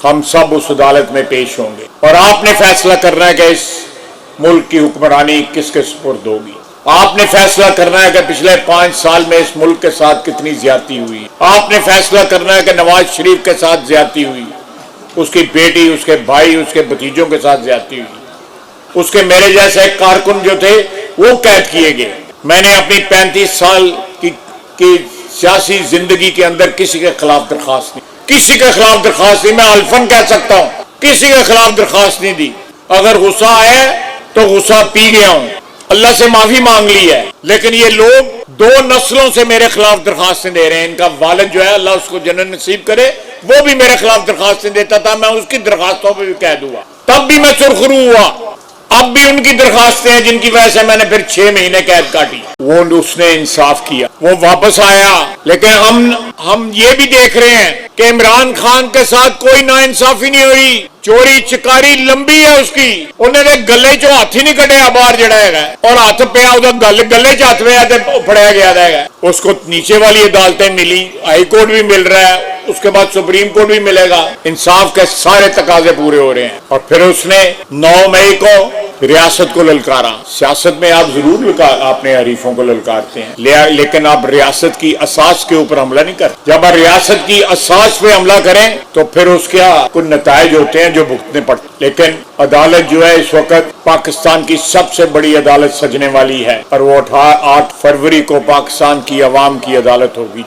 ہم سب اس عدالت میں پیش ہوں گے اور آپ نے فیصلہ کرنا ہے کہ اس ملک کی حکمرانی کس کے سپرد ہوگی۔ آپ نے فیصلہ کرنا ہے کہ پچھلے 5 سال میں اس ملک کے ساتھ کتنی زیادتی ہوئی۔ آپ نے فیصلہ کرنا ہے کہ نواز شریف کے ساتھ زیادتی ہوئی، اس کی بیٹی، اس کے بھائی، اس کے بھتیجوں کے ساتھ زیادتی ہوئی، اس کے میرے جیسے کارکن جو تھے وہ قید کیے گئے۔ میں نے اپنی 35 سال کی سیاسی زندگی کے اندر کسی کے خلاف درخواست نہیں، کسی کے خلاف درخواست نہیں، میں الفن کہہ سکتا ہوں، کسی کے خلاف درخواست نہیں دی۔ اگر غصہ آئے تو غصہ پی گیا ہوں، اللہ سے معافی مانگ لی ہے، لیکن یہ لوگ 2 نسلوں سے میرے خلاف درخواستیں دے رہے ہیں۔ ان کا والد جو ہے اللہ اس کو جنت نصیب کرے، وہ بھی میرے خلاف درخواستیں دیتا تھا، میں اس کی درخواستوں پہ بھی قید ہوا، تب بھی میں سرخرو ہوا۔ اب بھی ان کی درخواستیں ہیں جن کی وجہ سے میں نے پھر 6 مہینے قید کاٹی۔ وہ اس نے انصاف کیا، وہ واپس آیا، لیکن ہم یہ بھی دیکھ رہے ہیں کہ عمران خان کے ساتھ کوئی ناانصافی نہیں ہوئی، چوری چکاری لمبی ہے اس کی، انہیں نے گلے چو ہاتھ ہی نہیں کٹیا باہر جڑا ہے، اور ہاتھ پیا ادھر گلے چ ہاتھ پہ پڑیا گیا ہے۔ اس کو نیچے والی عدالتیں ملی، ہائی کورٹ بھی مل رہا ہے، اس کے بعد سپریم کورٹ بھی ملے گا، انصاف کے سارے تقاضے پورے ہو رہے ہیں۔ اور پھر اس نے 9 مئی کو ریاست کو للکارا۔ سیاست میں آپ ضرور اپنے حریفوں کو للکارتے ہیں، لیکن آپ ریاست کی اساس کے اوپر حملہ نہیں کرتے۔ جب آپ ریاست کی اساس پہ حملہ کریں تو پھر اس کے کچھ نتائج ہوتے ہیں جو بھگتنے پڑتے ہیں۔ لیکن عدالت جو ہے اس وقت پاکستان کی سب سے بڑی عدالت سجنے والی ہے، اور وہ 8 فروری کو پاکستان کی عوام کی عدالت ہوگی۔